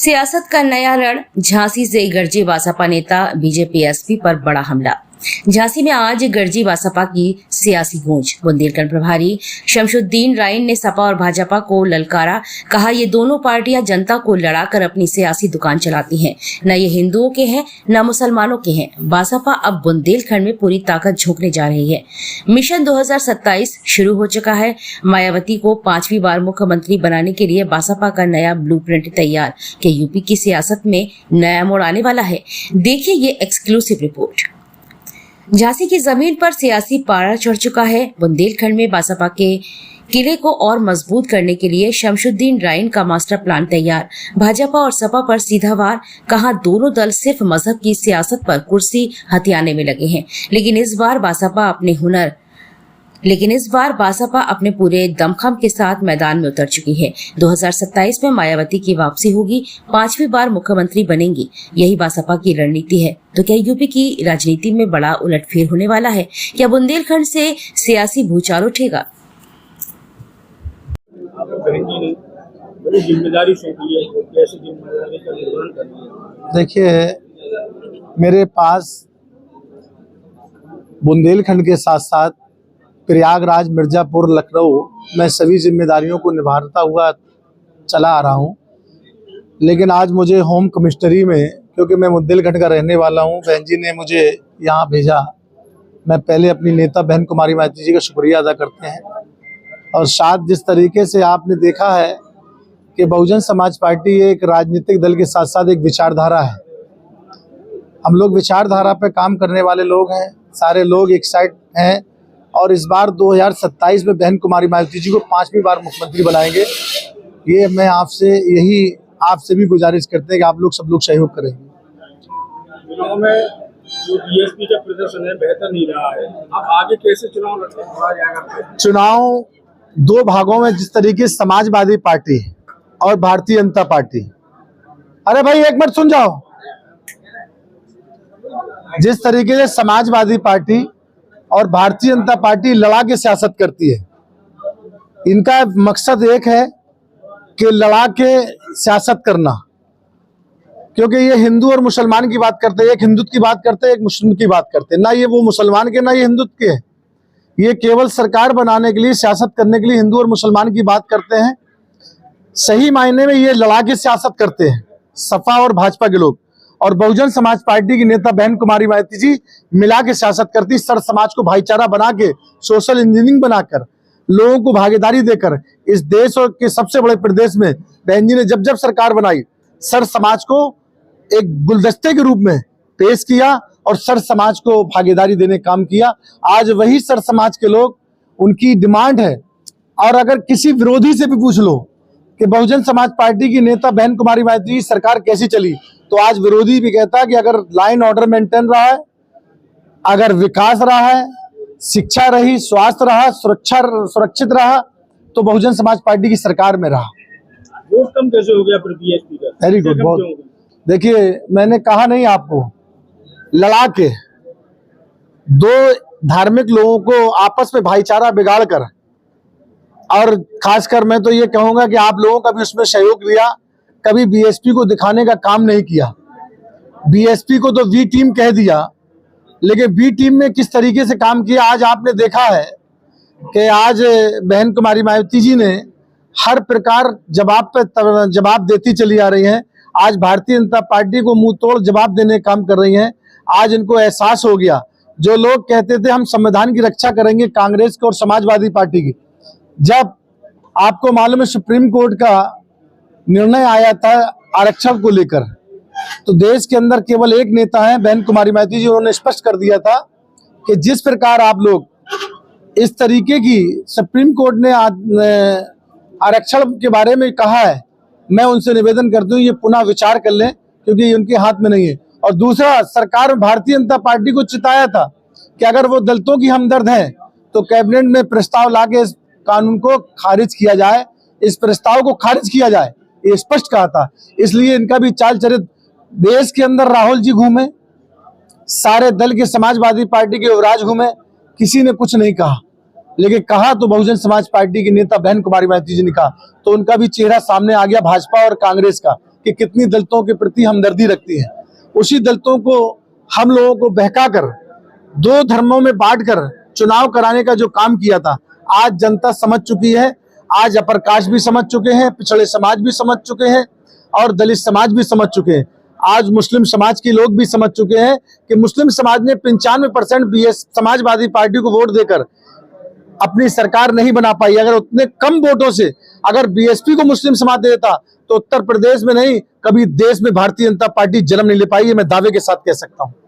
सियासत का नया रण, झांसी से गरजे बसपा नेता बीजेपी एसपी पर बड़ा हमला। झांसी में आज गरजी बसपा की सियासी गूंज। बुंदेलखंड प्रभारी शमशुद्दीन राइन ने सपा और भाजपा को ललकारा। कहा, ये दोनों पार्टियां जनता को लड़ाकर अपनी सियासी दुकान चलाती हैं। न ये हिंदुओं के हैं न मुसलमानों के हैं। बसपा अब बुंदेलखंड में पूरी ताकत झोंकने जा रही है। मिशन 2027 शुरू हो चुका है। मायावती को 5वीं बार मुख्यमंत्री बनाने के लिए बसपा का नया ब्लूप्रिंट तैयार। कि यूपी की सियासत में नया मोड़ आने वाला है। देखिए ये एक्सक्लूसिव रिपोर्ट। झांसी की जमीन पर सियासी पारा चढ़ चुका है। बुंदेलखंड में बसपा के किले को और मजबूत करने के लिए शमशुद्दीन राइन का मास्टर प्लान तैयार। भाजपा और सपा पर सीधा वार। कहा, दोनों दल सिर्फ मजहब की सियासत पर कुर्सी हथियाने में लगे हैं। लेकिन इस बार बसपा अपने पूरे दमखम के साथ मैदान में उतर चुकी है। 2027 में मायावती की वापसी होगी। 5वीं बार मुख्यमंत्री बनेंगी। यही बसपा की रणनीति है। तो क्या यूपी की राजनीति में बड़ा उलटफेर होने वाला है? क्या बुंदेलखंड से सियासी भूचाल उठेगा? जिम्मेदारी सौंपी है, कैसे जिम्मेदारी का निर्वहन करनी है? देखिए, मेरे पास बुंदेलखंड के साथ साथ प्रयागराज, मिर्जापुर, लखनऊ मैं सभी जिम्मेदारियों को निभाता हुआ चला आ रहा हूं। लेकिन आज मुझे होम कमिश्नरी में, क्योंकि मैं बुंदेलखंड का रहने वाला हूं, बहन जी ने मुझे यहां भेजा। मैं पहले अपनी नेता बहन कुमारी माइती जी का शुक्रिया अदा करते हैं। और साथ जिस तरीके से आपने देखा है कि बहुजन समाज पार्टी एक राजनीतिक दल के साथ साथ एक विचारधारा है। हम लोग विचारधारा पे काम करने वाले लोग हैं। सारे लोग एक साइड हैं। और इस बार 2027 में बहन कुमारी माइती जी को 5वीं बार मुख्यमंत्री बनाएंगे। ये मैं आपसे भी गुजारिश करते हैं कि आप लोग सब लोग सहयोग करेंगे। चुनाव में जो बीएसपी का प्रदर्शन है बेहतर नहीं रहा है। अब आगे कैसे चुनाव लड़ा जाएगा? चुनाव दो भागों में, जिस तरीके से समाजवादी पार्टी और भारतीय जनता पार्टी, अरे भाई एक मिनट सुन जाओ। जिस तरीके से समाजवादी पार्टी और भारतीय जनता पार्टी लड़ा के सियासत करती है, इनका मकसद एक है कि लड़ा के सियासत करना। क्योंकि ये हिंदू और मुसलमान की बात करते हैं, एक हिंदुत्व की बात करते हैं, एक मुस्लिम की बात करते हैं। ना ये वो मुसलमान के, ना ये हिंदुत्व के। ये केवल सरकार बनाने के लिए, सियासत करने के लिए हिंदू और मुसलमान की बात करते हैं। सही मायने में ये लड़ा के सियासत करते हैं सपा और भाजपा के लोग। और बहुजन समाज पार्टी की नेता बहन कुमारी माइती जी मिला के सियासत करती। सर समाज को भाईचारा बना के, सोशल इंजीनियरिंग बनाकर, लोगों को भागीदारी देकर इस देश और के सबसे बड़े प्रदेश में बहन जी ने जब जब सरकार बनाई, सर समाज को एक गुलदस्ते के रूप में पेश किया और सर समाज को भागीदारी देने का काम किया। आज वही सर समाज के लोग, उनकी डिमांड है। और अगर किसी विरोधी से भी पूछ लो कि बहुजन समाज पार्टी की नेता बहन कुमारी माइती जी सरकार कैसी चली, तो आज विरोधी भी कहता है कि अगर लाइन ऑर्डर मेंटेन रहा है, अगर विकास रहा है, शिक्षा रही, स्वास्थ्य रहा, सुरक्षित रहा, तो बहुजन समाज पार्टी की सरकार में रहा। वोट कम कैसे हो गया फिर बीएसपी का? Very good. बहुत देखिए, मैंने कहा नहीं आपको, लड़ा के दो धार्मिक लोगों को आपस में भाईचारा बिगाड़ कर, और खासकर मैं तो ये कहूंगा कि आप लोगों का भी उसमें सहयोग लिया। कभी बीएसपी को दिखाने का काम नहीं किया। बीएसपी को तो वी टीम कह दिया, लेकिन बी टीम में किस तरीके से काम किया आज आपने देखा है कि आज बहन कुमारी माइती जी ने हर प्रकार जवाब देती चली आ रही हैं। आज भारतीय जनता पार्टी को मुंह तोड़ जवाब देने का काम कर रही हैं। आज इनको एहसास हो गया, जो लोग कहते थे हम संविधान की रक्षा करेंगे, कांग्रेस की और समाजवादी पार्टी की, जब आपको मालूम है सुप्रीम कोर्ट का निर्णय आया था आरक्षण को लेकर, तो देश के अंदर केवल एक नेता है बहन कुमारी माइती जी। उन्होंने स्पष्ट कर दिया था कि जिस प्रकार आप लोग इस तरीके की सुप्रीम कोर्ट ने आरक्षण के बारे में कहा है, मैं उनसे निवेदन करती हूँ ये पुनः विचार कर लें, क्योंकि ये उनके हाथ में नहीं है। और दूसरा, सरकार भारतीय जनता पार्टी को चिताया था कि अगर वो दलितों की हमदर्द है तो कैबिनेट में प्रस्ताव लाके इस कानून को खारिज किया जाए, इस प्रस्ताव को खारिज किया जाए, ये स्पष्ट कहा था। इसलिए इनका भी चाल चरित्र, देश के अंदर राहुल जी घूमे, सारे दल के समाजवादी पार्टी के युवराज घूमे, किसी ने कुछ नहीं कहा। लेकिन कहा तो बहुजन समाज पार्टी की नेता बहन कुमारी माइती जी ने कहा, तो उनका भी चेहरा सामने आ गया भाजपा और कांग्रेस का कि कितनी दलितों के प्रति हमदर्दी रखती है। उसी दलितों को हम लोगों को बहकाकर दो धर्मों में बांटकर चुनाव कराने का जो काम किया था, आज जनता समझ चुकी है। आज अपर कास्ट भी समझ चुके हैं, पिछड़े समाज भी समझ चुके हैं और दलित समाज भी समझ चुके हैं। आज मुस्लिम समाज के लोग भी समझ चुके हैं कि मुस्लिम समाज ने 95% समाजवादी पार्टी को वोट देकर अपनी सरकार नहीं बना पाई। अगर उतने कम वोटों से अगर बीएसपी को मुस्लिम समाज दे देता तो उत्तर प्रदेश में नहीं, कभी देश में भारतीय जनता पार्टी जन्म नहीं ले पाई। मैं दावे के साथ कह सकता हूं।